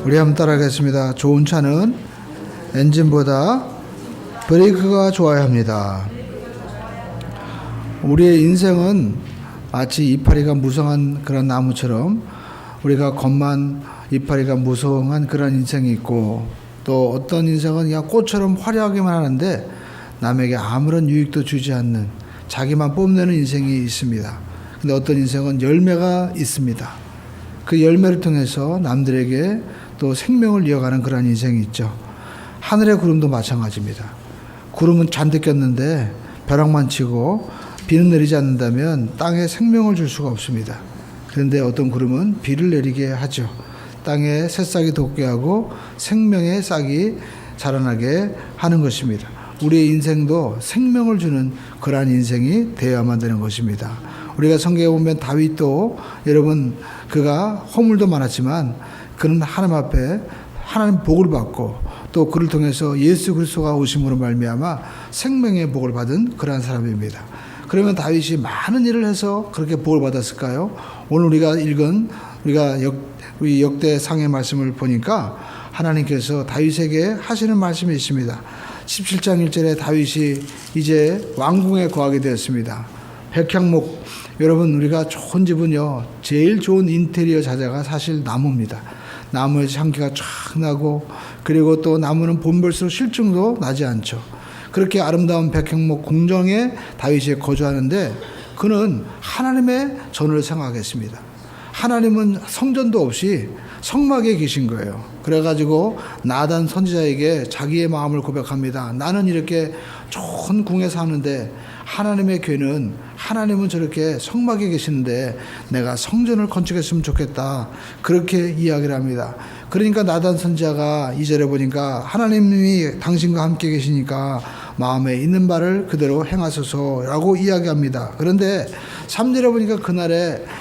우리 한번 따라하겠습니다. 좋은 차는 엔진보다 브레이크가 좋아야 합니다. 우리의 인생은 마치 이파리가 무성한 그런 나무처럼 우리가 겉만 이파리가 무성한 그런 인생이 있고, 또 어떤 인생은 그냥 꽃처럼 화려하게만 하는데 남에게 아무런 유익도 주지 않는 자기만 뽐내는 인생이 있습니다. 근데 어떤 인생은 열매가 있습니다. 그 열매를 통해서 남들에게 또 생명을 이어가는 그런 인생이 있죠. 하늘의 구름도 마찬가지입니다. 구름은 잔뜩 꼈는데 벼락만 치고 비는 내리지 않는다면 땅에 생명을 줄 수가 없습니다. 그런데 어떤 구름은 비를 내리게 하죠. 땅에 새싹이 돋게 하고 생명의 싹이 자라나게 하는 것입니다. 우리의 인생도 생명을 주는 그러한 인생이 되어야만 되는 것입니다. 우리가 성경에 보면 다윗도, 여러분, 그가 허물도 많았지만 그는 하나님 앞에 하나님 복을 받고 또 그를 통해서 예수 그리스도가 오심으로 말미암아 생명의 복을 받은 그러한 사람입니다. 그러면 다윗이 많은 일을 해서 그렇게 복을 받았을까요? 오늘 우리가 읽은 우리 역대상의 말씀을 보니까 하나님께서 다윗에게 하시는 말씀이 있습니다. 17장 1절에 다윗이 이제 왕궁에 거하게 되었습니다. 백향목, 여러분, 우리가 좋은 집은요, 제일 좋은 인테리어 자재가 사실 나무입니다. 나무에서 향기가 쫙 나고, 그리고 또 나무는 봄 볼수록 실증도 나지 않죠. 그렇게 아름다운 백향목 궁정에 다윗이 거주하는데 그는 하나님의 전을 생각했습니다. 하나님은 성전도 없이 성막에 계신 거예요. 그래가지고 나단 선지자에게 자기의 마음을 고백합니다. 나는 이렇게 좋은 궁에 사는데 하나님은 저렇게 성막에 계시는데 내가 성전을 건축했으면 좋겠다. 그렇게 이야기를 합니다. 그러니까 나단 선지자가 2절에 보니까 하나님이 당신과 함께 계시니까 마음에 있는 바를 그대로 행하소서라고 이야기합니다. 그런데 3절에 보니까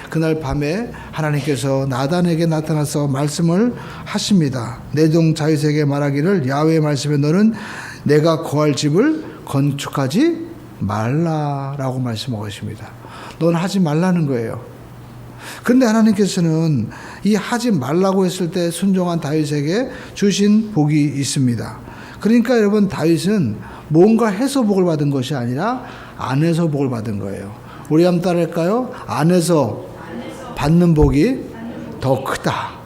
그날 밤에 하나님께서 나단에게 나타나서 말씀을 하십니다. 내 종 다윗에게 말하기를 야훼의 말씀에 너는 내가 거할 집을 건축하지 말라라고 말씀하고 있습니다. 넌 하지 말라는 거예요. 그런데 하나님께서는 이 하지 말라고 했을 때 순종한 다윗에게 주신 복이 있습니다. 그러니까 여러분, 다윗은 뭔가 해서 복을 받은 것이 아니라 안에서 복을 받은 거예요. 우리 한번 따라할까요? 안에서 받는 복이 더 크다.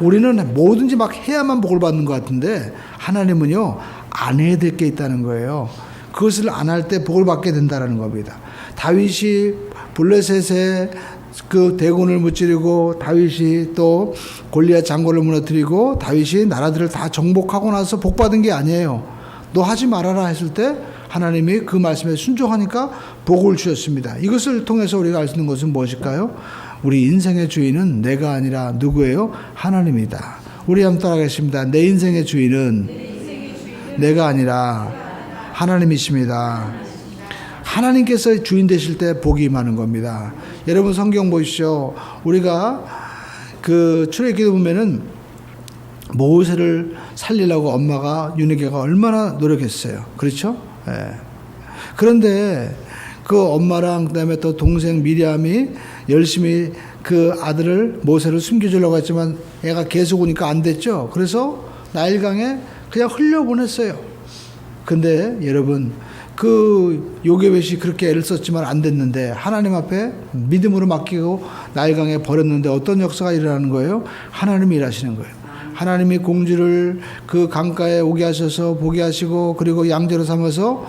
우리는 뭐든지 막 해야만 복을 받는 것 같은데 하나님은요, 안 해야 될 게 있다는 거예요. 그것을 안 할 때 복을 받게 된다는 겁니다. 다윗이 블레셋의 그 대군을 무찌르고, 다윗이 또 골리앗 장군을 무너뜨리고, 다윗이 나라들을 다 정복하고 나서 복 받은 게 아니에요. 너 하지 말아라 했을 때 하나님이 그 말씀에 순종하니까 복을 주셨습니다. 이것을 통해서 우리가 알 수 있는 것은 무엇일까요? 우리 인생의 주인은 내가 아니라 누구예요? 하나님이다. 우리 한번 따라하겠습니다. 내 인생의 주인은 내가 아니라 하나님이십니다. 하나님께서 주인 되실 때 복이 임하는 겁니다. 여러분, 성경 보십시오. 우리가 그 출애굽기도 보면은 모세를 살리려고 엄마가 유네개가 얼마나 노력했어요. 그렇죠? 예. 그런데 그 엄마랑 그다음에 또 동생 미리암이 열심히 그 아들을 모세를 숨겨주려고 했지만 애가 계속 오니까 안 됐죠. 그래서 나일강에 그냥 흘려보냈어요. 근데 여러분, 그 요게벳이 그렇게 애를 썼지만 안 됐는데 하나님 앞에 믿음으로 맡기고 나일강에 버렸는데 어떤 역사가 일어나는 거예요? 하나님이 일하시는 거예요. 하나님이 공주를 그 강가에 오게 하셔서 보게 하시고, 그리고 양제로 삼아서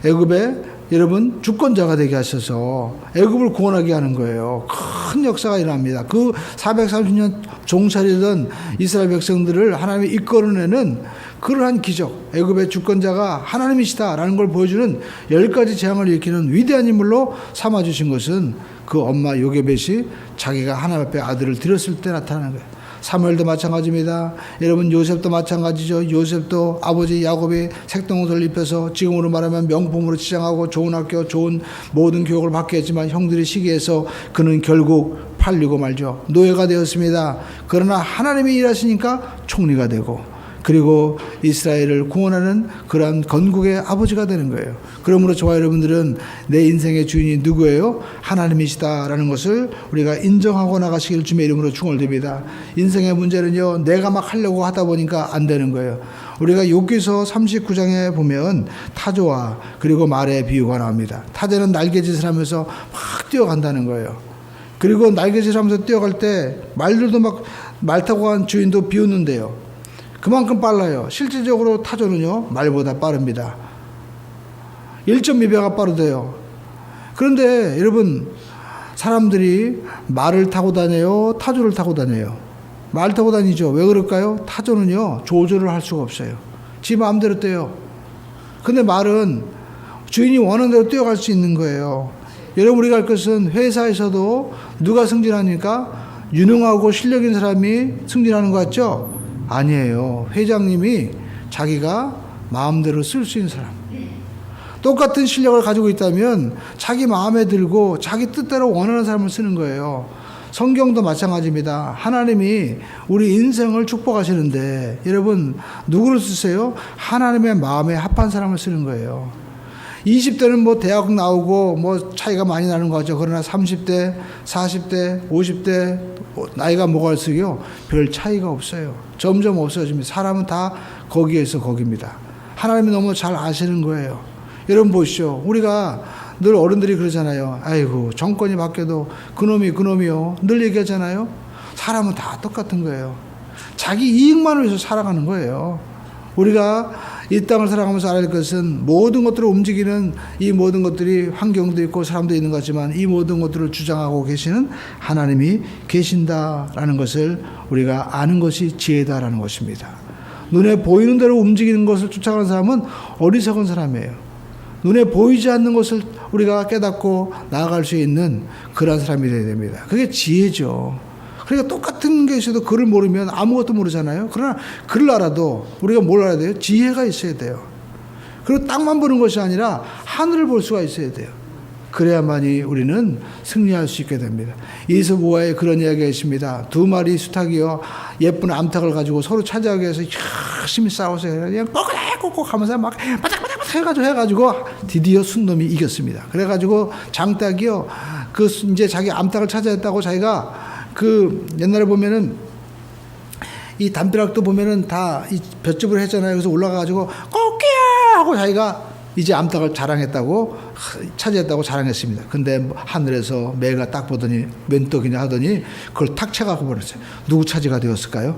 애굽에 여러분 주권자가 되게 하셔서 애굽을 구원하게 하는 거예요. 큰 역사가 일어납니다. 그 430년 종살이던 이스라엘 백성들을 하나님이 이끌어내는 그러한 기적, 애굽의 주권자가 하나님이시다라는 걸 보여주는 10가지 재앙을 일으키는 위대한 인물로 삼아주신 것은 그 엄마 요게벳이 자기가 하나님 앞에 아들을 드렸을 때 나타나는 거예요. 사무엘도 마찬가지입니다. 여러분, 요셉도 마찬가지죠. 요셉도 아버지 야곱이 색동옷을 입혀서 지금으로 말하면 명품으로 치장하고 좋은 학교, 좋은 모든 교육을 받게 했지만 형들이 시기해서 그는 결국 팔리고 말죠. 노예가 되었습니다. 그러나 하나님이 일하시니까 총리가 되고, 그리고 이스라엘을 구원하는 그러한 건국의 아버지가 되는 거예요. 그러므로 저와 여러분들은 내 인생의 주인이 누구예요? 하나님이시다라는 것을 우리가 인정하고 나가시길 주님의 이름으로 축원드립니다. 인생의 문제는요, 내가 막 하려고 하다 보니까 안 되는 거예요. 우리가 욥기서 39장에 보면 타조와 그리고 말의 비유가 나옵니다. 타조는 날개짓을 하면서 막 뛰어간다는 거예요. 그리고 날개짓을 하면서 뛰어갈 때 말들도 막 말 타고 간 주인도 비웃는데요. 그만큼 빨라요. 실질적으로 타조는요, 말보다 빠릅니다. 1.2배가 빠르대요. 그런데 여러분, 사람들이 말을 타고 다녀요? 타조를 타고 다녀요? 말 타고 다니죠. 왜 그럴까요? 타조는요, 조절을 할 수가 없어요. 지 마음대로 뛰어요. 근데 말은 주인이 원하는 대로 뛰어갈 수 있는 거예요. 여러분, 우리가 할 것은 회사에서도 누가 승진하니까 유능하고 실력 있는 사람이 승진하는 것 같죠? 아니에요. 회장님이 자기가 마음대로 쓸 수 있는 사람. 똑같은 실력을 가지고 있다면 자기 마음에 들고 자기 뜻대로 원하는 사람을 쓰는 거예요. 성경도 마찬가지입니다. 하나님이 우리 인생을 축복하시는데 여러분, 누구를 쓰세요? 하나님의 마음에 합한 사람을 쓰는 거예요. 20대는 뭐 대학 나오고 뭐 차이가 많이 나는 거 같죠. 그러나 30대, 40대, 50대 나이가 뭐가 있어요? 별 차이가 없어요. 점점 없어집니다. 사람은 다 거기에서 거기입니다. 하나님이 너무 잘 아시는 거예요. 여러분 보시죠. 우리가 늘 어른들이 그러잖아요. 아이고, 정권이 바뀌어도 그놈이요. 늘 얘기하잖아요. 사람은 다 똑같은 거예요. 자기 이익만을 위해서 살아가는 거예요. 우리가 이 땅을 살아가면서 알아야 할 것은 모든 것들을 움직이는 이 모든 것들이 환경도 있고 사람도 있는 것 같지만 이 모든 것들을 주장하고 계시는 하나님이 계신다라는 것을 우리가 아는 것이 지혜다라는 것입니다. 눈에 보이는 대로 움직이는 것을 쫓아가는 사람은 어리석은 사람이에요. 눈에 보이지 않는 것을 우리가 깨닫고 나아갈 수 있는 그런 사람이 되어야 됩니다. 그게 지혜죠. 그러니까 똑같은 게 있어도 글을 모르면 아무것도 모르잖아요. 그러나 글을 알아도 우리가 뭘 알아야 돼요? 지혜가 있어야 돼요. 그리고 땅만 보는 것이 아니라 하늘을 볼 수가 있어야 돼요. 그래야만이 우리는 승리할 수 있게 됩니다. 이소부화에 그런 이야기가 있습니다. 두 마리 수탉이요, 예쁜 암탉을 가지고 서로 차지하기 위해서 열심히 싸워서 그냥 꼭꼭 하면서 막 바닥바닥 해가지고 드디어 순놈이 이겼습니다. 그래가지고 장닭이요, 그 이제 자기 암탉을 차지했다고 자기가 그 옛날에 보면은 이 담벼락도 보면은 다 이 볏짚을 했잖아요. 그래서 올라가가지고 꼬끼야 하고 자기가 이제 암탉을 자랑했다고, 차지했다고 자랑했습니다. 근데 하늘에서 매가 딱 보더니 웬 떡이냐 하더니 그걸 탁 채갖고 버렸어요. 누구 차지가 되었을까요?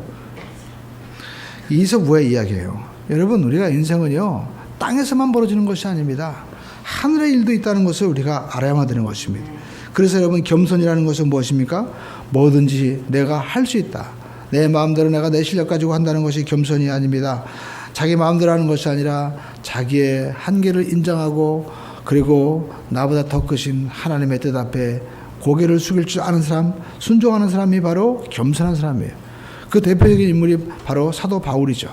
이소부의 이야기예요. 여러분, 우리가 인생은요, 땅에서만 벌어지는 것이 아닙니다. 하늘의 일도 있다는 것을 우리가 알아야만 되는 것입니다. 그래서 여러분, 겸손이라는 것은 무엇입니까? 뭐든지 내가 할 수 있다. 내 마음대로 내가 내 실력 가지고 한다는 것이 겸손이 아닙니다. 자기 마음대로 하는 것이 아니라 자기의 한계를 인정하고 그리고 나보다 더 크신 하나님의 뜻 앞에 고개를 숙일 줄 아는 사람, 순종하는 사람이 바로 겸손한 사람이에요. 그 대표적인 인물이 바로 사도 바울이죠.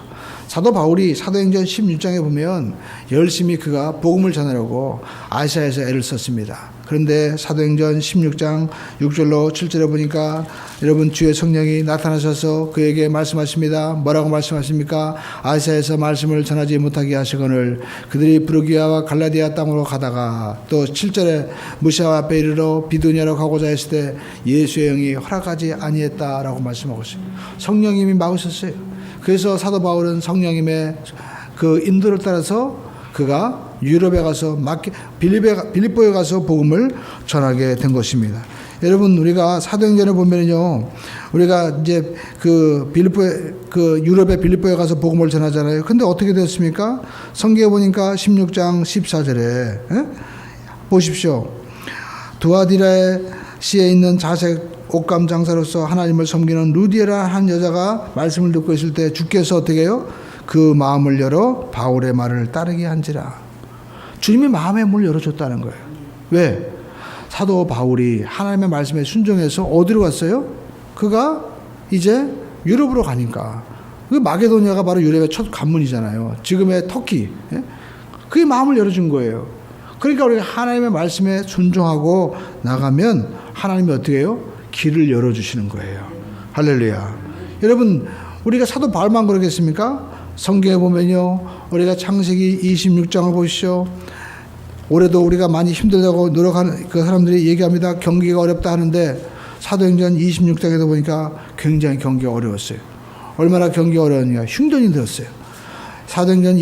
사도 바울이 사도행전 16장에 보면 열심히 그가 복음을 전하려고 아시아에서 애를 썼습니다. 그런데 사도행전 16장 6절로 7절에 보니까 여러분, 주의 성령이 나타나셔서 그에게 말씀하십니다. 뭐라고 말씀하십니까? 아시아에서 말씀을 전하지 못하게 하시거늘 그들이 브루기아와 갈라디아 땅으로 가다가, 또 7절에 무시아 앞에 이르러 비두니아로 가고자 했을 때 예수의 영이 허락하지 아니했다라고 말씀하고 있어요. 성령님이 막으셨어요. 그래서 사도 바울은 성령님의 그 인도를 따라서 그가 유럽에 가서 빌립보에 가서 복음을 전하게 된 것입니다. 여러분, 우리가 사도행전을 보면요, 우리가 이제 그 유럽의 빌립보에 가서 복음을 전하잖아요. 근데 어떻게 됐습니까? 성경에 보니까 16장 14절에 보십시오. 두아디라시에 있는 자색 옷감 장사로서 하나님을 섬기는 루디에라 한 여자가 말씀을 듣고 있을 때 주께서 어떻게 해요? 그 마음을 열어 바울의 말을 따르게 한지라. 주님이 마음의 문을 열어줬다는 거예요. 왜? 사도 바울이 하나님의 말씀에 순종해서 어디로 갔어요? 그가 이제 유럽으로 가니까. 그 마게도니아가 바로 유럽의 첫 관문이잖아요. 지금의 터키. 그게 마음을 열어준 거예요. 그러니까 우리가 하나님의 말씀에 순종하고 나가면 하나님이 어떻게 해요? 길을 열어주시는 거예요. 할렐루야. 여러분, 우리가 사도 바울만 그러겠습니까? 성경에 보면요, 우리가 창세기 26장을 보시죠. 올해도 우리가 많이 힘들다고 노력하는 그 사람들이 얘기합니다. 경기가 어렵다 하는데 사도행전 26장에도 보니까 굉장히 경기가 어려웠어요. 얼마나 경기가 어려웠냐. 흉년이 들었어요. 사도행전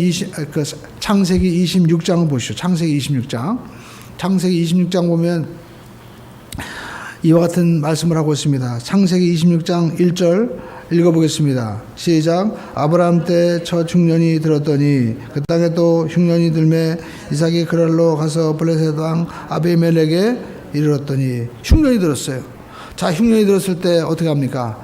창세기 26장을 보시죠. 창세기 26장. 창세기 26장 보면 이와 같은 말씀을 하고 있습니다. 창세기 26장 1절 읽어보겠습니다. 시작. 아브라함 때 첫 흉년이 들었더니 그 땅에 또 흉년이 들매 이삭이 그랄로 가서 블레셋 왕 아비멜렉에 이르렀더니 흉년이 들었어요. 자, 흉년이 들었을 때 어떻게 합니까?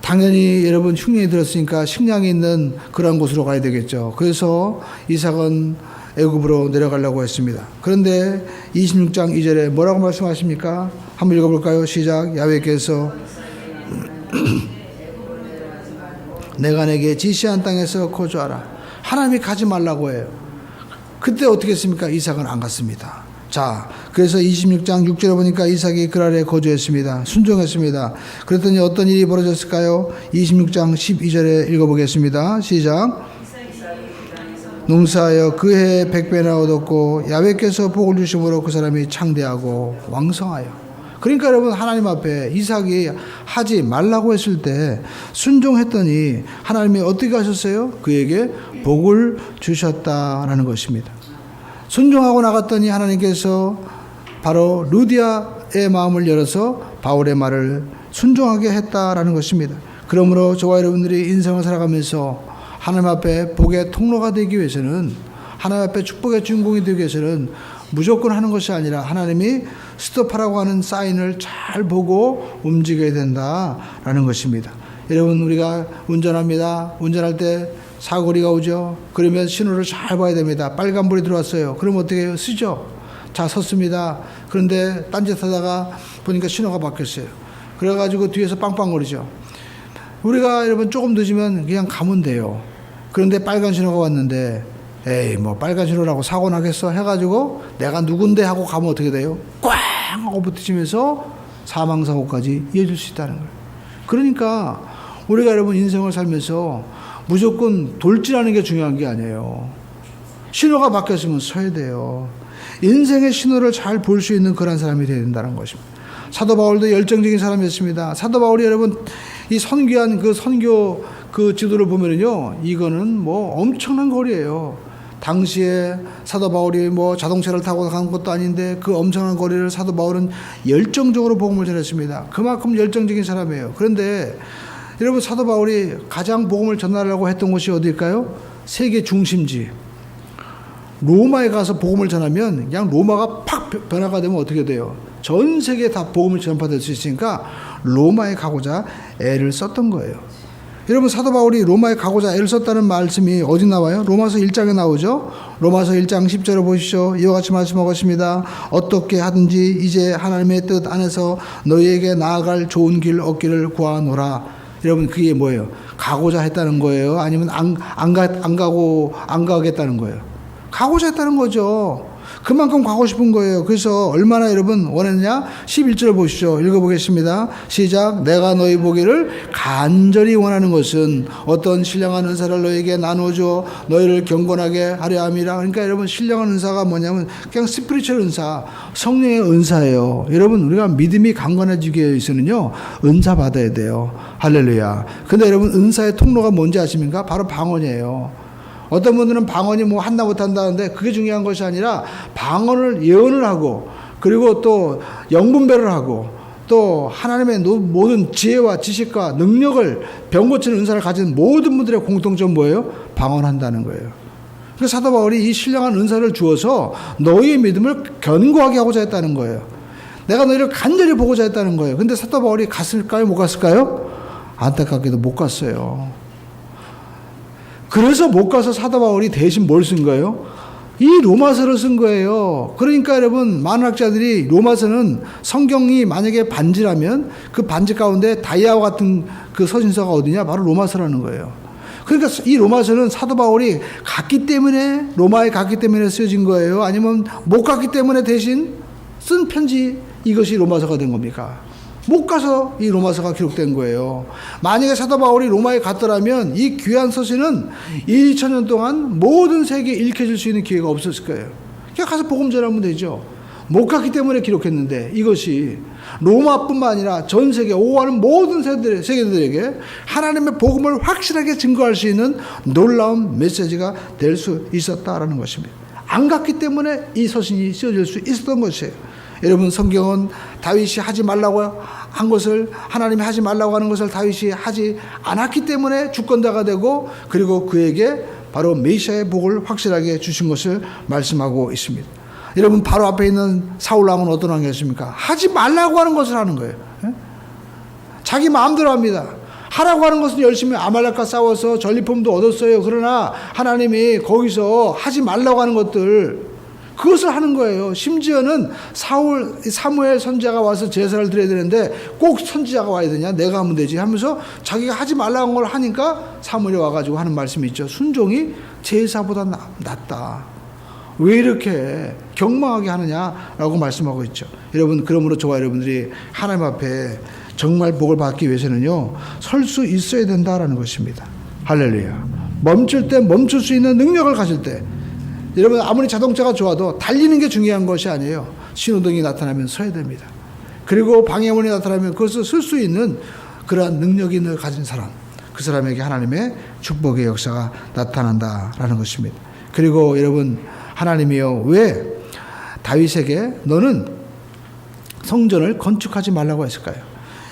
당연히 여러분 흉년이 들었으니까 식량이 있는 그런 곳으로 가야 되겠죠. 그래서 이삭은 애굽으로 내려가려고 했습니다. 그런데 26장 2절에 뭐라고 말씀하십니까? 한번 읽어볼까요? 시작. 야훼께서 내가 내게 지시한 땅에서 거주하라. 하나님이 가지 말라고 해요. 그때 어떻게 했습니까? 이삭은 안 갔습니다. 자, 그래서 26장 6절에 보니까 이삭이 그랄에 거주했습니다. 순종했습니다. 그랬더니 어떤 일이 벌어졌을까요? 26장 12절에 읽어보겠습니다. 시작. 농사하여 그 해에 100배나 얻었고 야훼께서 복을 주심으로 그 사람이 창대하고 왕성하여. 그러니까 여러분 하나님 앞에 이삭이 하지 말라고 했을 때 순종했더니 하나님이 어떻게 하셨어요? 그에게 복을 주셨다라는 것입니다. 순종하고 나갔더니 하나님께서 바로 루디아의 마음을 열어서 바울의 말을 순종하게 했다라는 것입니다. 그러므로 저와 여러분들이 인생을 살아가면서 하나님 앞에 복의 통로가 되기 위해서는, 하나님 앞에 축복의 주인공이 되기 위해서는 무조건 하는 것이 아니라 하나님이 스톱하라고 하는 사인을 잘 보고 움직여야 된다라는 것입니다. 여러분, 우리가 운전합니다. 운전할 때 사고리가 오죠. 그러면 신호를 잘 봐야 됩니다. 빨간불이 들어왔어요. 그럼 어떻게 해요? 쓰죠. 자, 섰습니다. 그런데 딴짓 하다가 보니까 신호가 바뀌었어요. 그래가지고 뒤에서 빵빵거리죠. 우리가 여러분 조금 늦으면 그냥 가면 돼요. 그런데 빨간 신호가 왔는데 에이 뭐 빨간 신호라고 사고 나겠어 해가지고 내가 누군데 하고 가면 어떻게 돼요? 꽝 하고 부딪히면서 사망사고까지 이어질 수 있다는 거예요. 그러니까 우리가 여러분 인생을 살면서 무조건 돌진하는 게 중요한 게 아니에요. 신호가 바뀌었으면 서야 돼요. 인생의 신호를 잘 볼 수 있는 그런 사람이 되어야 된다는 것입니다. 사도 바울도 열정적인 사람이었습니다. 사도 바울이 여러분 이 선귀한 그 선교 그 지도를 보면은요, 이거는 뭐 엄청난 거리예요. 당시에 사도 바울이 뭐 자동차를 타고 간 것도 아닌데 그 엄청난 거리를 사도 바울은 열정적으로 복음을 전했습니다. 그만큼 열정적인 사람이에요. 그런데 여러분 사도 바울이 가장 복음을 전하려고 했던 곳이 어디일까요? 세계 중심지. 로마에 가서 복음을 전하면 그냥 로마가 팍 변화가 되면 어떻게 돼요? 전 세계에 다 복음을 전파될 수 있으니까 로마에 가고자 애를 썼던 거예요. 여러분 사도 바울이 로마에 가고자 애를 썼다는 말씀이 어디 나와요? 로마서 1장에 나오죠. 로마서 1장 10절을 보시죠. 이와 같이 말씀하고 있습니다. 어떻게 하든지 이제 하나님의 뜻 안에서 너희에게 나아갈 좋은 길 얻기를 구하노라. 여러분 그게 뭐예요? 가고자 했다는 거예요? 아니면 안 가겠다는 거예요? 가고자 했다는 거죠. 그만큼 가고 싶은 거예요. 그래서 얼마나 여러분 원했냐? 11절 보시죠. 읽어보겠습니다. 시작. 내가 너희 보기를 간절히 원하는 것은 어떤 신령한 은사를 너희에게 나누어줘 너희를 경건하게 하려 함이라. 그러니까 여러분 신령한 은사가 뭐냐면 그냥 스피리추얼 은사, 성령의 은사예요. 여러분 우리가 믿음이 강건해지기 위해서는요 은사 받아야 돼요. 할렐루야. 근데 여러분 은사의 통로가 뭔지 아십니까? 바로 방언이에요. 어떤 분들은 방언이 뭐 한다 못한다는데 그게 중요한 것이 아니라 방언을 예언을 하고 그리고 또 영분별을 하고 또 하나님의 모든 지혜와 지식과 능력을 병 고치는 은사를 가진 모든 분들의 공통점 뭐예요? 방언한다는 거예요. 그래서 사도 바울이 이 신령한 은사를 주어서 너희의 믿음을 견고하게 하고자 했다는 거예요. 내가 너희를 간절히 보고자 했다는 거예요. 근데 사도 바울이 갔을까요? 못 갔을까요? 안타깝게도 못 갔어요. 그래서 못 가서 사도 바울이 대신 뭘 쓴 거예요? 이 로마서를 쓴 거예요. 그러니까 여러분 많은 학자들이 로마서는 성경이 만약에 반지라면 그 반지 가운데 다이아와 같은 그 서신서가 어디냐? 바로 로마서라는 거예요. 그러니까 이 로마서는 사도 바울이 갔기 때문에 로마에 갔기 때문에 쓰여진 거예요? 아니면 못 갔기 때문에 대신 쓴 편지 이것이 로마서가 된 겁니까? 못 가서 이 로마서가 기록된 거예요. 만약에 사도 바울이 로마에 갔더라면 이 귀한 서신은 2000년 동안 모든 세계에 읽혀질 수 있는 기회가 없었을 거예요. 그냥 가서 복음 전하면 되죠. 못 갔기 때문에 기록했는데 이것이 로마뿐만 아니라 전 세계 오가는 모든 세계들에게 하나님의 복음을 확실하게 증거할 수 있는 놀라운 메시지가 될 수 있었다라는 것입니다. 안 갔기 때문에 이 서신이 쓰여질 수 있었던 것이에요. 여러분, 성경은 다윗이 하지 말라고 한 것을, 하나님이 하지 말라고 하는 것을 다윗이 하지 않았기 때문에 주권자가 되고, 그리고 그에게 바로 메시아의 복을 확실하게 주신 것을 말씀하고 있습니다. 여러분, 바로 앞에 있는 사울 왕은 어떤 왕이었습니까? 하지 말라고 하는 것을 하는 거예요. 자기 마음대로 합니다. 하라고 하는 것은 열심히 아말렉과 싸워서 전리품도 얻었어요. 그러나 하나님이 거기서 하지 말라고 하는 것들, 그것을 하는 거예요. 심지어는 사무엘 선지자가 와서 제사를 드려야 되는데 꼭 선지자가 와야 되냐? 내가 하면 되지 하면서 자기가 하지 말라고 한 걸 하니까 사무엘이 와가지고 하는 말씀이 있죠. 순종이 제사보다 낫다. 왜 이렇게 경망하게 하느냐라고 말씀하고 있죠. 여러분, 그러므로 저와 여러분들이 하나님 앞에 정말 복을 받기 위해서는요, 설 수 있어야 된다라는 것입니다. 할렐루야. 멈출 때 멈출 수 있는 능력을 가질 때, 여러분, 아무리 자동차가 좋아도 달리는 게 중요한 것이 아니에요. 신호등이 나타나면 서야 됩니다. 그리고 방해문이 나타나면 그것을 쓸 수 있는 그러한 능력이 가진 사람, 그 사람에게 하나님의 축복의 역사가 나타난다라는 것입니다. 그리고 여러분, 하나님이요, 왜 다윗에게 너는 성전을 건축하지 말라고 했을까요?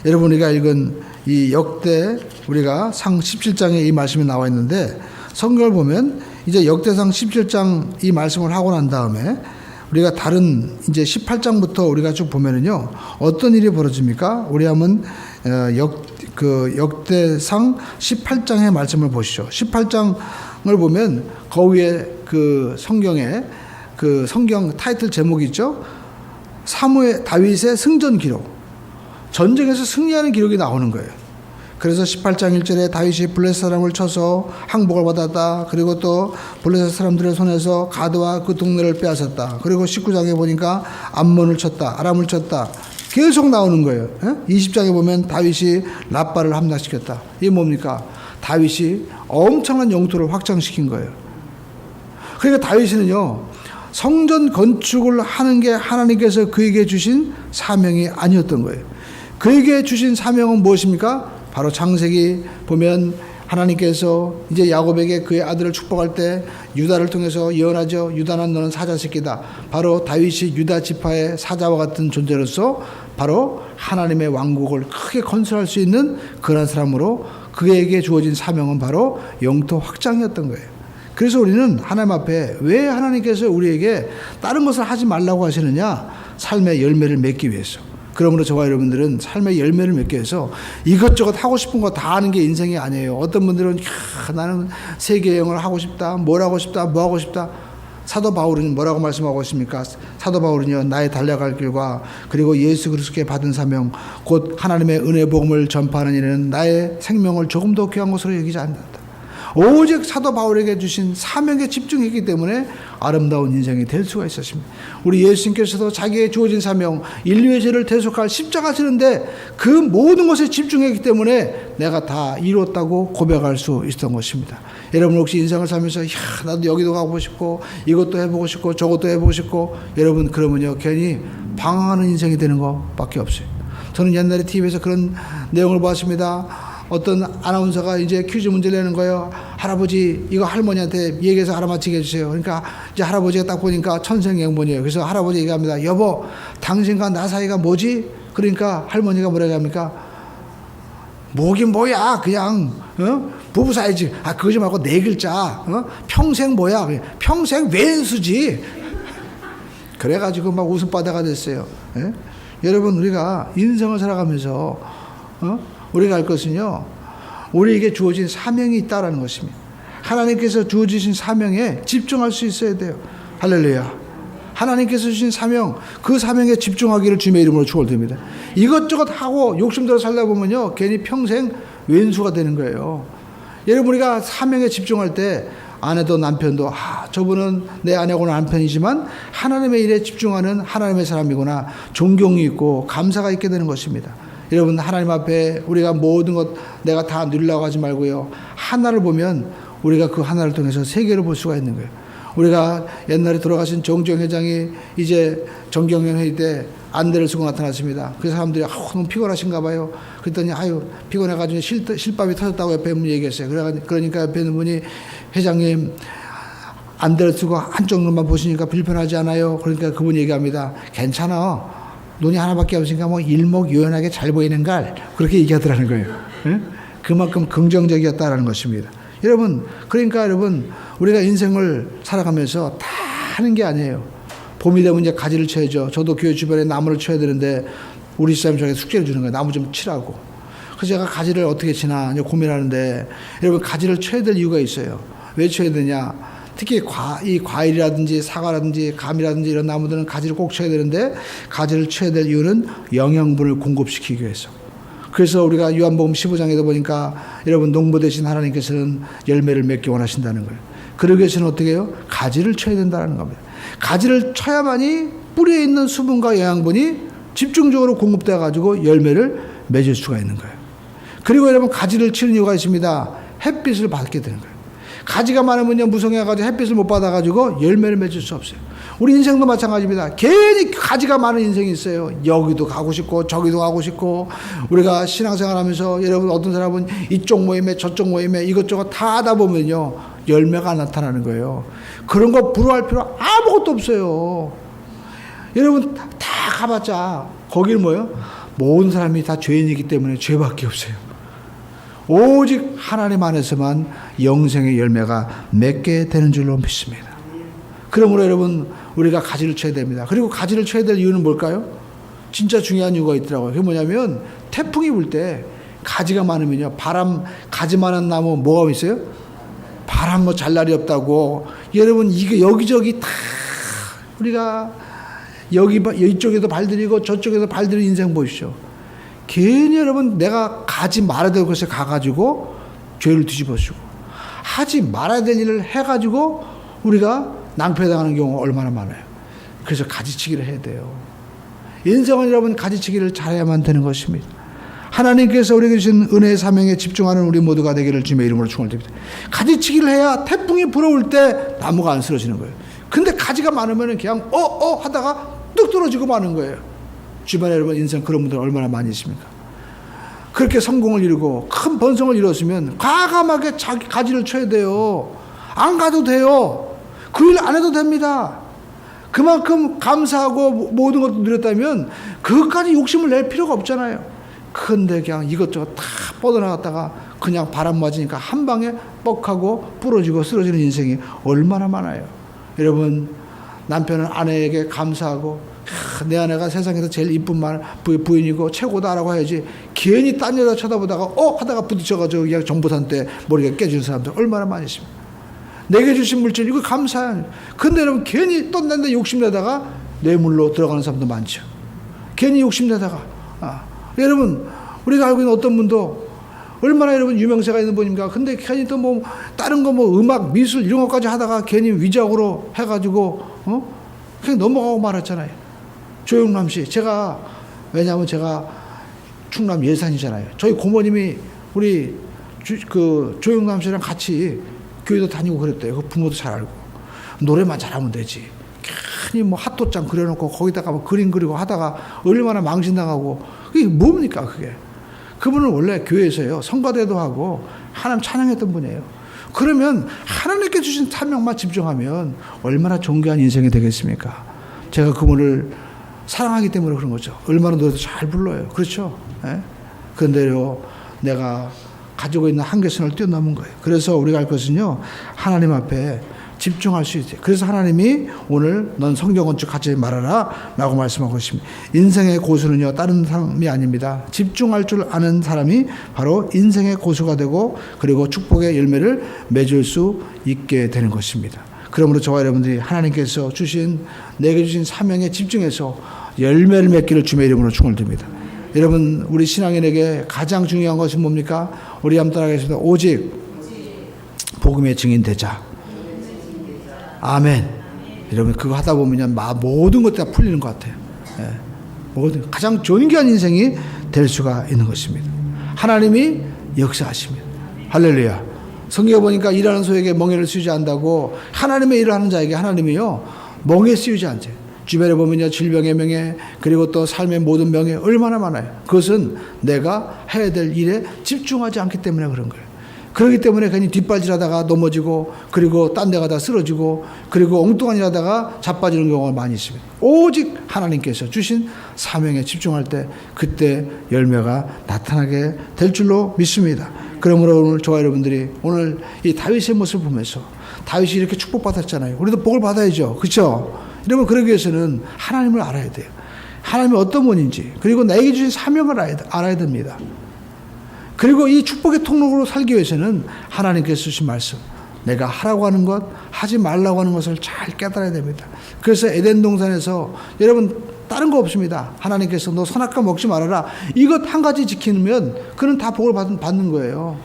여러분, 우리가 읽은 이 역대, 우리가 상 17장에 이 말씀이 나와 있는데, 성경을 보면 이제 역대상 17장 이 말씀을 하고 난 다음에 우리가 다른 이제 18장부터 우리가 쭉 보면은요, 어떤 일이 벌어집니까? 우리 한번 역대상 18장의 말씀을 보시죠. 18장을 보면 거기에 그 성경에 그 성경 타이틀 제목이 있죠. 다윗의 승전 기록. 전쟁에서 승리하는 기록이 나오는 거예요. 그래서 18장 1절에 다윗이 블레셋 사람을 쳐서 항복을 받았다. 그리고 또 블레셋 사람들의 손에서 가드와 그 동네를 빼앗았다. 그리고 19장에 보니까 암몬을 쳤다. 아람을 쳤다. 계속 나오는 거예요. 20장에 보면 다윗이 랍바를 함락시켰다. 이게 뭡니까? 다윗이 엄청난 영토를 확장시킨 거예요. 그러니까 다윗은요, 성전 건축을 하는 게 하나님께서 그에게 주신 사명이 아니었던 거예요. 그에게 주신 사명은 무엇입니까? 바로 창세기 보면 하나님께서 이제 야곱에게 그의 아들을 축복할 때 유다를 통해서 예언하죠. 유다는 너는 사자 새끼다. 바로 다윗이 유다 지파의 사자와 같은 존재로서 바로 하나님의 왕국을 크게 건설할 수 있는 그런 사람으로 그에게 주어진 사명은 바로 영토 확장이었던 거예요. 그래서 우리는 하나님 앞에 왜 하나님께서 우리에게 다른 것을 하지 말라고 하시느냐? 삶의 열매를 맺기 위해서. 그러므로 저와 여러분들은 삶의 열매를 맺기 위해서 이것저것 하고 싶은 거 다 하는 게 인생이 아니에요. 어떤 분들은 나는 세계 여행을 하고 싶다, 뭘 하고 싶다, 뭐 하고 싶다. 사도 바울은 뭐라고 말씀하고 있습니까? 사도 바울은요, 나의 달려갈 길과 그리고 예수 그리스도께 받은 사명, 곧 하나님의 은혜 복음을 전파하는 일은 나의 생명을 조금 더 귀한 것으로 여기지 않는다. 오직 사도 바울에게 주신 사명에 집중했기 때문에 아름다운 인생이 될 수가 있었습니다. 우리 예수님께서도 자기의 주어진 사명, 인류의 죄를 대속할 십자가 지는데 그 모든 것에 집중했기 때문에 내가 다 이뤘다고 고백할 수 있었던 것입니다. 여러분, 혹시 인생을 살면서 나도 여기도 가고 싶고 이것도 해보고 싶고 저것도 해보고 싶고, 여러분, 그러면요, 괜히 방황하는 인생이 되는 것밖에 없어요. 저는 옛날에 TV에서 그런 내용을 봤습니다. 어떤 아나운서가 이제 퀴즈 문제를 내는 거예요. 할아버지, 이거 할머니한테 얘기해서 알아맞히게 해주세요. 그러니까 이제 할아버지가 딱 보니까 천생연분이에요. 그래서 할아버지 얘기합니다. 여보, 당신과 나 사이가 뭐지? 그러니까 할머니가 뭐라고 합니까? 뭐긴 뭐야, 그냥 부부 사이지. 그거지 말고 네 글자. 평생 뭐야? 평생 왼수지. 그래가지고 막 웃음바다가 됐어요. 예? 여러분, 우리가 인생을 살아가면서 우리가 알 것은요, 우리에게 주어진 사명이 있다라는 것입니다. 하나님께서 주어주신 사명에 집중할 수 있어야 돼요. 할렐루야. 하나님께서 주신 사명, 그 사명에 집중하기를 주님의 이름으로 축원드립니다. 이것저것 하고 욕심대로 살다 보면요, 괜히 평생 왼수가 되는 거예요. 여러분, 우리가 사명에 집중할 때 아내도 남편도 저분은 내 아내고나 남편이지만 하나님의 일에 집중하는 하나님의 사람이구나, 존경이 있고 감사가 있게 되는 것입니다. 여러분, 하나님 앞에 우리가 모든 것 내가 다 누리려고 하지 말고요. 하나를 보면 우리가 그 하나를 통해서 세계를 볼 수가 있는 거예요. 우리가 옛날에 돌아가신 정주영 회장이 이제 정경련 회의 때 안대를 쓰고 나타났습니다. 그 사람들이 너무 피곤하신가 봐요. 그랬더니 피곤해가지고 실밥이 터졌다고 옆에 분이 얘기했어요. 그러니까 옆에 있는 분이 회장님 안대를 쓰고 한쪽 눈만 보시니까 불편하지 않아요? 그러니까 그분이 얘기합니다. 괜찮아. 눈이 하나밖에 없으니까 뭐 일목요연하게 잘 보이는걸. 그렇게 얘기하더라는 거예요. 예? 그만큼 긍정적이었다라는 것입니다. 여러분, 그러니까 여러분, 우리가 인생을 살아가면서 다 하는 게 아니에요. 봄이 되면 이제 가지를 쳐야죠. 저도 교회 주변에 나무를 쳐야 되는데 우리 집사님 저에게 숙제를 주는 거예요. 나무 좀 치라고. 그래서 제가 가지를 어떻게 치나 고민하는데, 여러분, 가지를 쳐야 될 이유가 있어요. 왜 쳐야 되냐? 특히 이 과일이라든지 사과라든지 감이라든지 이런 나무들은 가지를 꼭 쳐야 되는데, 가지를 쳐야 될 이유는 영양분을 공급시키기 위해서. 그래서 우리가 요한복음 15장에도 보니까 여러분, 농부 되신 하나님께서는 열매를 맺기 원하신다는 거예요. 그러기 위해서는 어떻게 해요? 가지를 쳐야 된다는 겁니다. 가지를 쳐야만이 뿌리에 있는 수분과 영양분이 집중적으로 공급되어 가지고 열매를 맺을 수가 있는 거예요. 그리고 여러분, 가지를 치는 이유가 있습니다. 햇빛을 받게 되는 거예요. 가지가 많으면요, 무성해가지고 햇빛을 못 받아가지고 열매를 맺을 수 없어요. 우리 인생도 마찬가지입니다. 괜히 가지가 많은 인생이 있어요. 여기도 가고 싶고 저기도 가고 싶고. 우리가 신앙생활 하면서 여러분, 어떤 사람은 이쪽 모임에 저쪽 모임에 이것저것 다 하다 보면요, 열매가 안 나타나는 거예요. 그런 거 부러워할 필요 아무것도 없어요. 여러분, 다 가봤자 거기는 뭐예요? 모든 사람이 다 죄인이기 때문에 죄밖에 없어요. 오직 하나님 안에서만 영생의 열매가 맺게 되는 줄로 믿습니다. 그러므로 여러분, 우리가 가지를 쳐야 됩니다. 그리고 가지를 쳐야 될 이유는 뭘까요? 진짜 중요한 이유가 있더라고요. 그게 뭐냐면, 태풍이 불 때 가지가 많으면요, 가지 많은 나무 뭐가 있어요? 바람 뭐 잘 날이 없다고. 여러분, 이게 여기저기 다 우리가 이쪽에도 발들이고 저쪽에도 발들이는 인생 보십시오. 괜히 여러분, 내가 가지 말아야 될 곳에 가가지고 죄를 뒤집어쓰고, 하지 말아야 될 일을 해가지고 우리가 낭패당하는 경우가 얼마나 많아요. 그래서 가지치기를 해야 돼요. 인생은 여러분, 가지치기를 잘해야만 되는 것입니다. 하나님께서 우리에게 주신 은혜의 사명에 집중하는 우리 모두가 되기를 주님의 이름으로 축원드립니다. 가지치기를 해야 태풍이 불어올 때 나무가 안 쓰러지는 거예요. 근데 가지가 많으면 그냥 하다가 뚝 떨어지고 마는 거예요. 주변에 여러분, 인생 그런 분들 얼마나 많이 있습니까? 그렇게 성공을 이루고 큰 번성을 이뤘으면 과감하게 자기 가지를 쳐야 돼요. 안 가도 돼요. 그 일 안 해도 됩니다. 그만큼 감사하고 모든 것도 누렸다면 그것까지 욕심을 낼 필요가 없잖아요. 근데 그냥 이것저것 다 뻗어나갔다가 그냥 바람 맞으니까 한 방에 뻑하고 부러지고 쓰러지는 인생이 얼마나 많아요. 여러분, 남편은 아내에게 감사하고, 내 아내가 세상에서 제일 이쁜 부인이고 최고다라고 해야지, 괜히 딴 여자 쳐다보다가 하다가 부딪혀가지고 그냥 정보산 때 머리가 깨지는 사람들 얼마나 많이 있습니다. 내게 주신 물질 이거 감사해요. 근데 여러분, 괜히 또 낸데 욕심내다가 뇌물로 들어가는 사람도 많죠. 괜히 욕심내다가. 여러분, 우리가 알고 있는 어떤 분도 얼마나 여러분 유명세가 있는 분입니까? 근데 괜히 또 뭐 다른 거 뭐 음악, 미술 이런 것까지 하다가 괜히 위작으로 해가지고 그냥 넘어가고 말았잖아요. 조영남 씨, 왜냐하면 제가 충남 예산이잖아요. 저희 고모님이 우리 조영남 씨랑 같이 교회도 다니고 그랬대요. 그 부모도 잘 알고. 노래만 잘하면 되지. 괜히 뭐 핫도장 그려놓고 거기다가 뭐 그림 그리고 하다가 얼마나 망신당하고. 그게 뭡니까, 그게. 그분은 원래 교회에서요, 성가대도 하고 하나님 찬양했던 분이에요. 그러면 하나님께 주신 사명만 집중하면 얼마나 존귀한 인생이 되겠습니까? 제가 그분을 사랑하기 때문에 그런 거죠. 얼마나 노래도 잘 불러요. 그렇죠? 예? 그런데요, 내가 가지고 있는 한계선을 뛰어넘은 거예요. 그래서 우리가 할 것은요, 하나님 앞에 집중할 수 있어요. 그래서 하나님이 오늘 넌 성경 건축하지 말아라 라고 말씀하고 있습니다. 인생의 고수는요, 다른 사람이 아닙니다. 집중할 줄 아는 사람이 바로 인생의 고수가 되고, 그리고 축복의 열매를 맺을 수 있게 되는 것입니다. 그러므로 저와 여러분들이 하나님께서 내게 주신 사명에 집중해서 열매를 맺기를 주님의 이름으로 축원드립니다. 여러분, 우리 신앙인에게 가장 중요한 것은 뭡니까? 우리 한번 따라가겠습니다. 오직 복음의 증인 되자. 아멘. 여러분, 그거 하다 보면 모든 것이 다 풀리는 것 같아요. 예. 가장 존귀한 인생이 될 수가 있는 것입니다. 하나님이 역사하십니다. 할렐루야. 성경에 보니까 일하는 소에게 멍에를 씌우지 않는다고 하나님의 일을 하는 자에게 하나님이요 멍에 씌우지 않죠. 주변에 보면요 질병의 명예 그리고 또 삶의 모든 명예 얼마나 많아요. 그것은 내가 해야 될 일에 집중하지 않기 때문에 그런 거예요. 그렇기 때문에 괜히 뒷발질하다가 넘어지고 그리고 딴 데 가다 쓰러지고 그리고 엉뚱한 일 하다가 자빠지는 경우가 많이 있습니다. 오직 하나님께서 주신 사명에 집중할 때 그때 열매가 나타나게 될 줄로 믿습니다. 그러므로 오늘 저와 여러분들이 오늘 이 다윗의 모습을 보면서 다윗이 이렇게 축복받았잖아요. 우리도 복을 받아야죠. 그렇죠? 여러분 그러기 위해서는 하나님을 알아야 돼요. 하나님이 어떤 분인지 그리고 나에게 주신 사명을 알아야 됩니다. 그리고 이 축복의 통로로 살기 위해서는 하나님께서 주신 말씀 내가 하라고 하는 것 하지 말라고 하는 것을 잘 깨달아야 됩니다. 그래서 에덴 동산에서 여러분 다른 거 없습니다. 하나님께서 너 선악과 먹지 말아라 이것 한 가지 지키면 그는 다 복을 받는 거예요.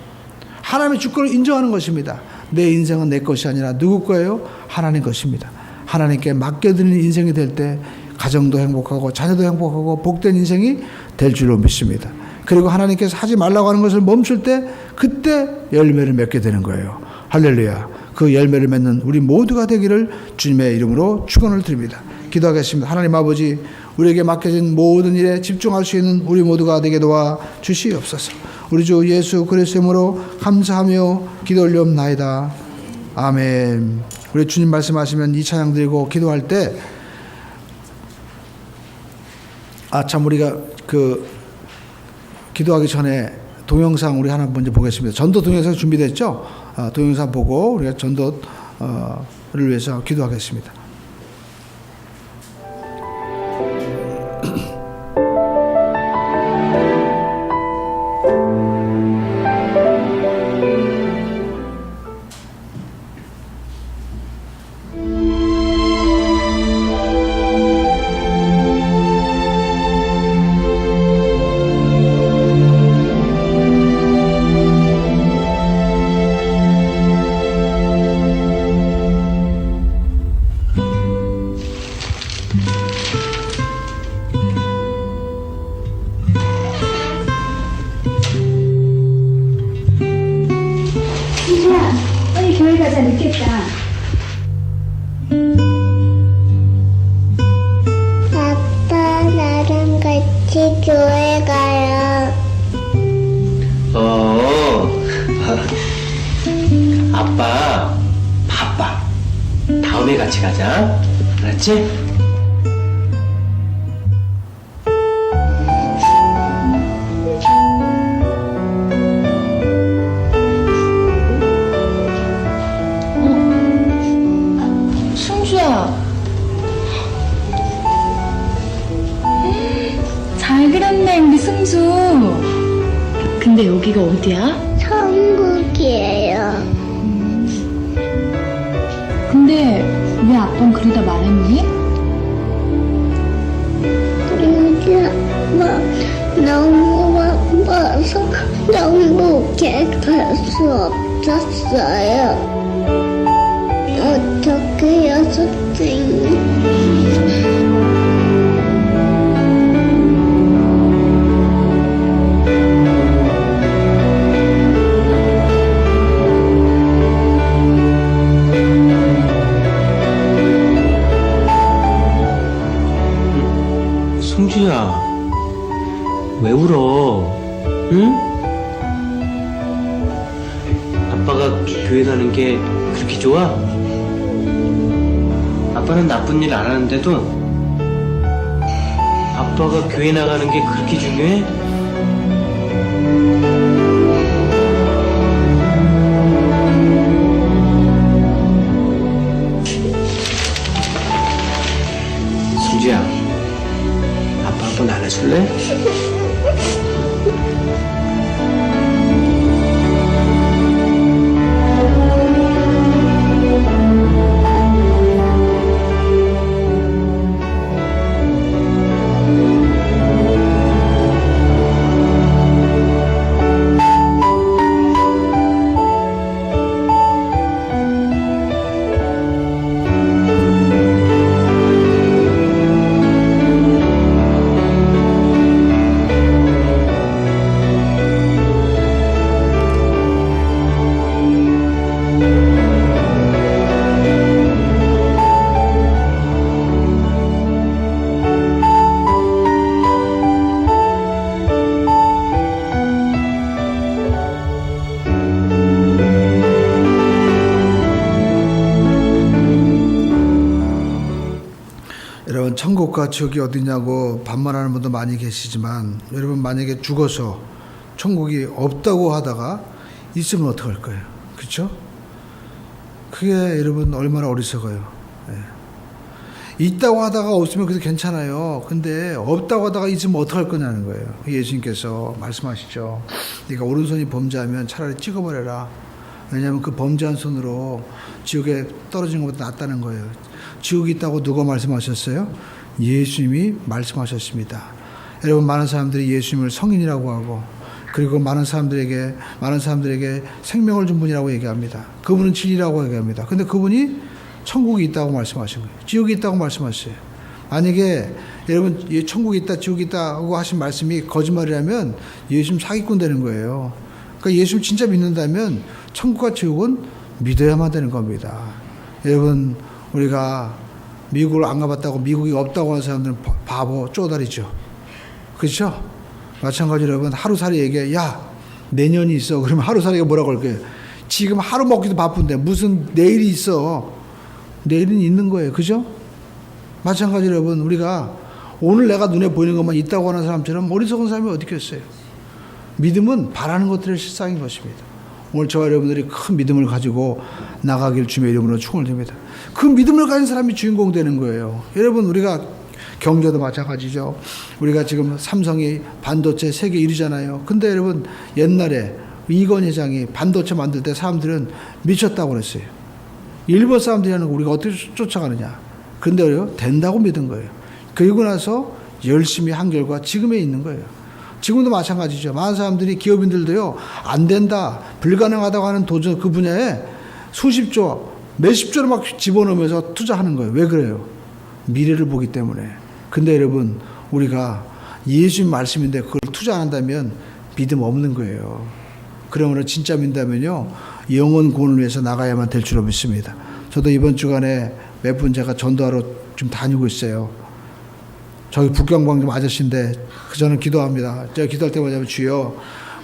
하나님의 주권을 인정하는 것입니다. 내 인생은 내 것이 아니라 누구 거예요? 하나님 것입니다. 하나님께 맡겨드리는 인생이 될 때 가정도 행복하고 자녀도 행복하고 복된 인생이 될 줄로 믿습니다. 그리고 하나님께서 하지 말라고 하는 것을 멈출 때 그때 열매를 맺게 되는 거예요. 할렐루야. 그 열매를 맺는 우리 모두가 되기를 주님의 이름으로 축원을 드립니다. 기도하겠습니다. 하나님 아버지 우리에게 맡겨진 모든 일에 집중할 수 있는 우리 모두가 되게 도와 주시옵소서. 우리 주 예수 그리스도의 이름으로 감사하며 기도 올리옵나이다. 아멘. 우리 주님 말씀하시면 이 찬양 드리고 기도할 때 참 우리가 기도하기 전에 동영상 우리 하나 먼저 보겠습니다. 전도 동영상 준비됐죠? 동영상 보고 우리가 전도를 위해서 기도하겠습니다. 아빠 바빠. 다음에 같이 가자. 알았지? 승주야. 잘 그렸네 우리 승주. 근데 여기가 어디야? 천국이에요. 근데 왜 아빠는 그러다 말했니? 우리 엄마 너무 바빠서 천국에 갈 수 없었어요. 어떡해요, 선생님? 승주야, 왜 울어? 응? 아빠가 교회 가는 게 그렇게 좋아? 아빠는 나쁜 일 안 하는데도 아빠가 교회 나가는 게 그렇게 중요해? 승주야, 아빠 한번 안아줄래? 천국과 지옥이 어디냐고 반말하는 분도 많이 계시지만 여러분 만약에 죽어서 천국이 없다고 하다가 있으면 어떡할 거예요? 그렇죠? 그게 여러분 얼마나 어리석어요. 예. 있다고 하다가 없으면 그래도 괜찮아요. 근데 없다고 하다가 있으면 어떡할 거냐는 거예요. 예수님께서 말씀하시죠. 네가 오른손이 범죄하면 차라리 찍어버려라. 왜냐하면 그 범죄한 손으로 지옥에 떨어지는 것보다 낫다는 거예요. 지옥이 있다고 누가 말씀하셨어요? 예수님이 말씀하셨습니다. 여러분 많은 사람들이 예수님을 성인이라고 하고 그리고 많은 사람들에게 생명을 준 분이라고 얘기합니다. 그분은 진리라고 얘기합니다. 근데 그분이 천국이 있다고 말씀하신 거예요. 지옥이 있다고 말씀하셨어요. 만약에 여러분 천국이 있다 지옥이 있다고 하신 말씀이 거짓말이라면 예수님 사기꾼 되는 거예요. 그러니까 예수님 진짜 믿는다면 천국과 지옥은 믿어야만 되는 겁니다. 여러분 우리가 미국을 안 가봤다고 미국이 없다고 하는 사람들은 바보 쪼다리죠. 그렇죠? 마찬가지로 여러분 하루살이 얘기해. 야 내년이 있어. 그러면 하루살이가 뭐라고 할 거예요? 지금 하루 먹기도 바쁜데 무슨 내일이 있어. 내일은 있는 거예요. 그죠? 마찬가지로 여러분 우리가 오늘 내가 눈에 보이는 것만 있다고 하는 사람처럼 어리석은 사람이 어디 있겠어요? 믿음은 바라는 것들의 실상인 것입니다. 오늘 저와 여러분들이 큰 믿음을 가지고 나가길 주님의 이름으로 축원을 드립니다. 그 믿음을 가진 사람이 주인공 되는 거예요. 여러분 우리가 경제도 마찬가지죠. 우리가 지금 삼성이 반도체 세계 1위잖아요. 근데 여러분 옛날에 이건 회장이 반도체 만들 때 사람들은 미쳤다고 그랬어요. 일본 사람들이 하는 거 우리가 어떻게 쫓아가느냐. 근데요 된다고 믿은 거예요. 그리고 나서 열심히 한 결과 지금에 있는 거예요. 지금도 마찬가지죠. 많은 사람들이 기업인들도요 안 된다 불가능하다고 하는 도전 그 분야에 수십조 몇십조를 막 집어넣으면서 투자하는 거예요. 왜 그래요? 미래를 보기 때문에. 근데 여러분 우리가 예수님 말씀인데 그걸 투자 안 한다면 믿음 없는 거예요. 그러므로 진짜 믿다면요 영원 구원을 위해서 나가야만 될 줄로 믿습니다. 저도 이번 주간에 몇 분 제가 전도하러 좀 다니고 있어요. 저기 북경방금 아저씨인데 저는 기도합니다. 제가 기도할 때 뭐냐면 주여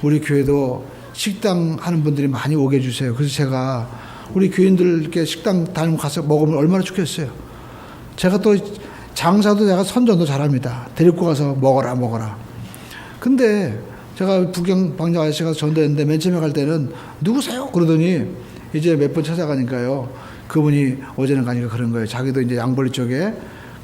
우리 교회도 식당 하는 분들이 많이 오게 해주세요. 그래서 제가 우리 교인들께 식당 다니고 가서 먹으면 얼마나 좋겠어요. 제가 또 장사도 제가 선전도 잘합니다. 데리고 가서 먹어라. 근데 제가 북경방장 아저씨가 전도했는데 맨 처음에 갈 때는 누구세요? 그러더니 이제 몇 번 찾아가니까요. 그분이 어제는 가니까 그런 거예요. 자기도 이제 양벌리 쪽에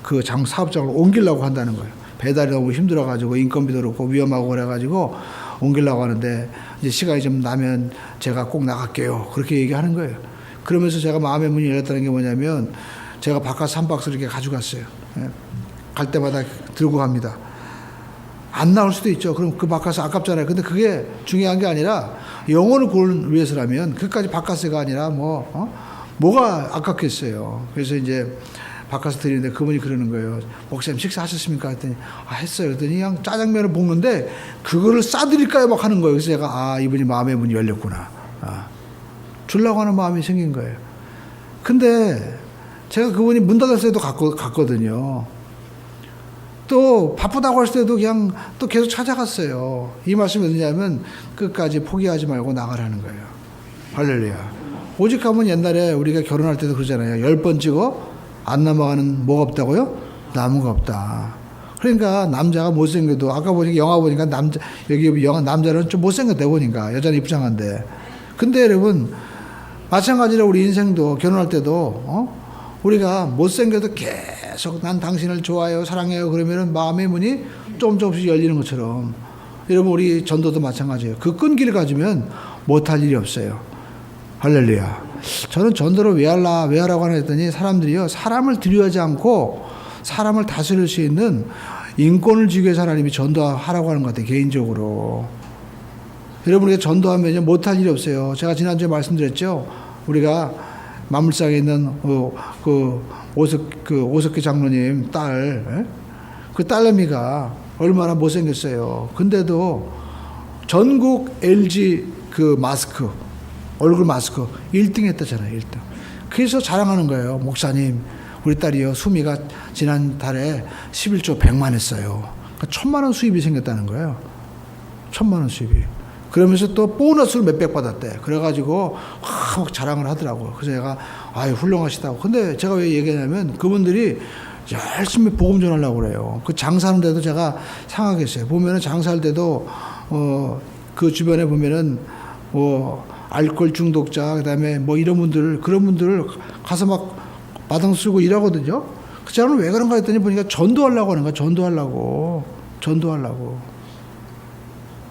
그 사업장을 옮기려고 한다는 거예요. 배달이 너무 힘들어가지고 인건비도 그렇고 위험하고 그래가지고 옮기려고 하는데 이제 시간이 좀 나면 제가 꼭 나갈게요. 그렇게 얘기하는 거예요. 그러면서 제가 마음의 문이 열렸다는 게 뭐냐면 제가 바카스 한 박스를 이렇게 가져갔어요. 갈 때마다 들고 갑니다. 안 나올 수도 있죠. 그럼 그 바카스 아깝잖아요. 근데 그게 중요한 게 아니라 영혼을 구원을 위해서라면 그까지 바카스가 아니라 뭐가 아깝겠어요. 그래서 이제 바카스 드리는데 그분이 그러는 거예요. 목사님 식사하셨습니까? 했더니 했어요. 그랬더니 그냥 짜장면을 볶는데 그거를 싸드릴까요? 막 하는 거예요. 그래서 제가 이분이 마음의 문이 열렸구나. 주려고 하는 마음이 생긴 거예요. 근데 제가 그분이 문 닫았을 때도 갔거든요. 또 바쁘다고 할 때도 그냥 또 계속 찾아갔어요. 이 말씀이 뭐냐면 끝까지 포기하지 말고 나가라는 거예요. 할렐루야. 오직 가면 옛날에 우리가 결혼할 때도 그러잖아요. 10번 찍어 안 넘어가는 뭐가 없다고요? 나무가 없다. 그러니까 남자가 못생겨도 아까 보니까 영화 보니까 여기 영화 남자는 좀 못생겼대 보니까 여자는 입장한데. 근데 여러분 마찬가지로 우리 인생도 결혼할 때도 우리가 못생겨도 계속 난 당신을 좋아해요 사랑해요 그러면은 마음의 문이 조금씩 열리는 것처럼 여러분 우리 전도도 마찬가지예요. 그 끈기를 가지면 못할 일이 없어요. 할렐루야. 저는 전도를 왜 하라고 하나 했더니 사람들이요 사람을 두려워하지 않고 사람을 다스릴 수 있는 인권을 주기 위해서 하나님이 전도하라고 하는 것 같아요. 개인적으로 여러분 우리가 전도하면 못할 일이 없어요. 제가 지난주에 말씀드렸죠. 우리가 만물상에 있는 오석기 장로님 딸 그 딸내미가 얼마나 못생겼어요. 근데도 전국 LG 그 마스크 얼굴 마스크 1등 했다잖아요. 1등. 그래서 자랑하는 거예요. 목사님 우리 딸이요 수미가 지난달에 11조 100만 했어요. 그러니까 1000만 원 수입이 생겼다는 거예요. 1000만 원 수입이. 그러면서 또 보너스를 몇백 받았대. 그래가지고 막 자랑을 하더라고요. 그래서 제가 훌륭하시다고. 근데 제가 왜 얘기하냐면 그분들이 열심히 복음 전하려고 그래요. 그 장사하는 데도 제가 상하겠어요. 보면은 장사할 때도 그 주변에 보면은 알코올 중독자 그다음에 뭐 이런 분들 그런 분들을 가서 막 마당 쓰고 일하거든요. 그 사람은 왜 그런가 했더니 보니까 전도하려고 하는 거야. 전도하려고.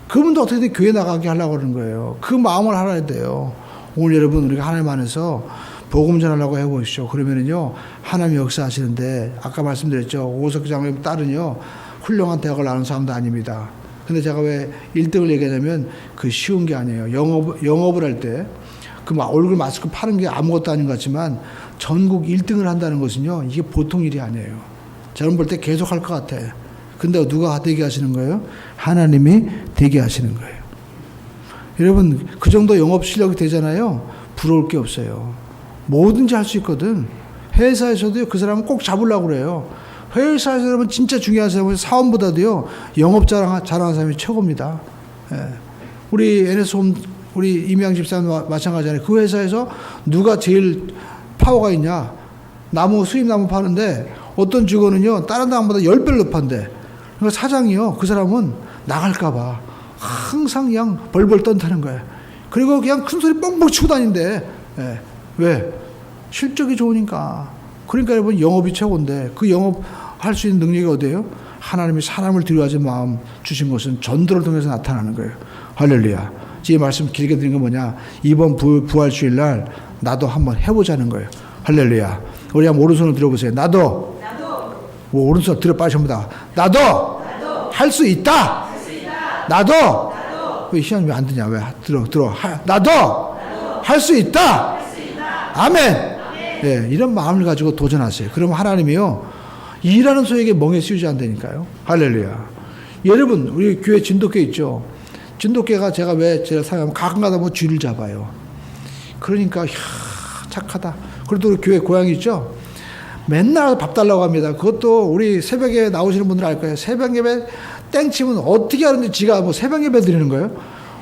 그분도 어떻게든 교회 나가게 하려고 그러는 거예요. 그 마음을 알아야 돼요. 오늘 여러분 우리가 하나님 안에서 복음 전하려고 해보십시오. 그러면은요 하나님 역사하시는데 아까 말씀드렸죠. 오석 장로님 딸은요 훌륭한 대학을 나온 사람도 아닙니다. 근데 제가 왜 1등을 얘기하냐면 그 쉬운 게 아니에요. 영업을 할 때 그 얼굴 마스크 파는 게 아무것도 아닌 것 같지만 전국 1등을 한다는 것은요 이게 보통 일이 아니에요. 저는 볼 때 계속 할 것 같아. 근데 누가 되게 하시는 거예요? 하나님이 되게 하시는 거예요. 여러분 그 정도 영업 실력이 되잖아요. 부러울 게 없어요. 뭐든지 할 수 있거든. 회사에서도요 그 사람은 꼭 잡으려고 그래요. 회사에서 여러분 진짜 중요한 사람은 사원보다도요 영업 잘하는 사람이 최고입니다. 예. 우리 NS홈 우리 임양 집사님 마찬가지잖아요. 그 회사에서 누가 제일 파워가 있냐? 수입 나무 파는데 어떤 직원은요 다른 사람보다 10배를 높은데 그러니까 사장이요 그 사람은 나갈까봐 항상 그냥 벌벌 떤다는 거예요. 그리고 그냥 큰 소리 뻥뻥 치고 다닌대. 예. 왜? 실적이 좋으니까. 그러니까 여러분 영업이 최고인데 그 영업할 수 있는 능력이 어디예요? 하나님이 사람을 두려워하지 마음 주신 것은 전도를 통해서 나타나는 거예요. 할렐루야. 이 말씀 길게 드린 건 뭐냐? 이번 부활주일 날 나도 한번 해보자는 거예요. 할렐루야. 우리 한번 오른손을 들어보세요. 나도. 오른손 들어 빠집니다. 나도. 할 수 있다. 나도. 왜 희한이 왜 안 드냐? 왜 들어. 나도. 할 수 있다. 아멘. 예, 이런 마음을 가지고 도전하세요. 그러면 하나님이요 일하는 소에게 멍에 씌우지 않다니까요. 할렐루야. 여러분 우리 교회 진돗개 있죠. 진돗개가 제가 왜 제가 사용하면 가끔가다 뭐 쥐를 잡아요. 그러니까 착하다. 그래도 우리 교회 고양이 있죠. 맨날 밥 달라고 합니다. 그것도 우리 새벽에 나오시는 분들 알 거예요. 새벽 예배 땡 치면 어떻게 하는지 지가 뭐 새벽 예배 드리는 거예요.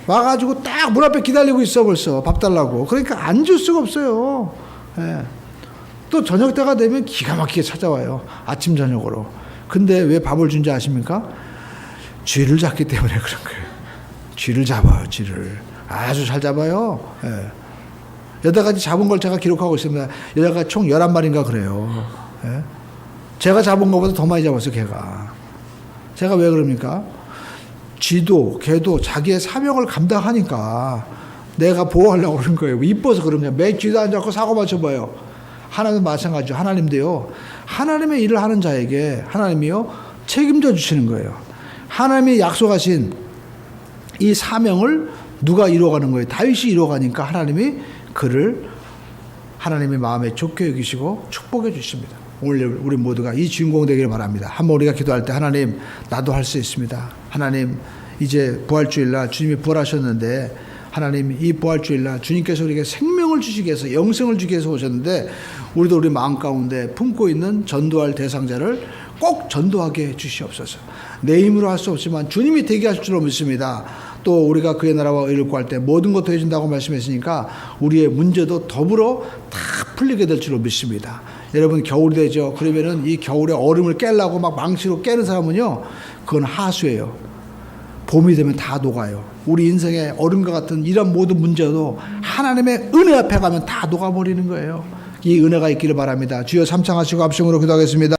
와가지고 딱 문 앞에 기다리고 있어 벌써 밥 달라고. 그러니까 안 줄 수가 없어요. 예. 또 저녁 때가 되면 기가 막히게 찾아와요. 아침 저녁으로. 근데 왜 밥을 준지 아십니까? 쥐를 잡기 때문에 그런 거예요. 쥐를 잡아요. 쥐를 아주 잘 잡아요. 예. 8가지 잡은 걸 제가 기록하고 있습니다. 8가지 총 11마리인가 그래요. 예. 제가 잡은 것보다 더 많이 잡았어요. 걔가. 제가 왜 그럽니까? 쥐도 개도 자기의 사명을 감당하니까 내가 보호하려고 그런 거예요. 이뻐서 그런 거예요. 매 쥐도 안 잡고 사고 맞춰봐요. 하나님도 마찬가지죠. 하나님도요. 하나님의 일을 하는 자에게 하나님이요. 책임져 주시는 거예요. 하나님이 약속하신 이 사명을 누가 이루어가는 거예요? 다윗이 이루어가니까 하나님이 그를 하나님의 마음에 좋게 여기시고 축복해 주십니다. 오늘 우리 모두가 이 주인공 되기를 바랍니다. 한번 우리가 기도할 때 하나님 나도 할 수 있습니다. 하나님 이제 부활주일날 주님이 부활하셨는데 하나님 이 부활주일날 주님께서 우리에게 생명을 주시기 위해서 영생을 주기 위해서 오셨는데 우리도 우리 마음 가운데 품고 있는 전도할 대상자를 꼭 전도하게 해주시옵소서. 내 힘으로 할 수 없지만 주님이 되게 하실 줄로 믿습니다. 또 우리가 그의 나라와 의를 구할 때 모든 것 더해준다고 말씀했으니까 우리의 문제도 더불어 다 풀리게 될 줄로 믿습니다. 여러분 겨울이 되죠. 그러면은 이 겨울에 얼음을 깨려고 막 망치로 깨는 사람은요 그건 하수예요. 봄이 되면 다 녹아요. 우리 인생의 얼음과 같은 이런 모든 문제도 하나님의 은혜 앞에 가면 다 녹아버리는 거예요. 이 은혜가 있기를 바랍니다. 주여 삼창하시고 합심으로 기도하겠습니다.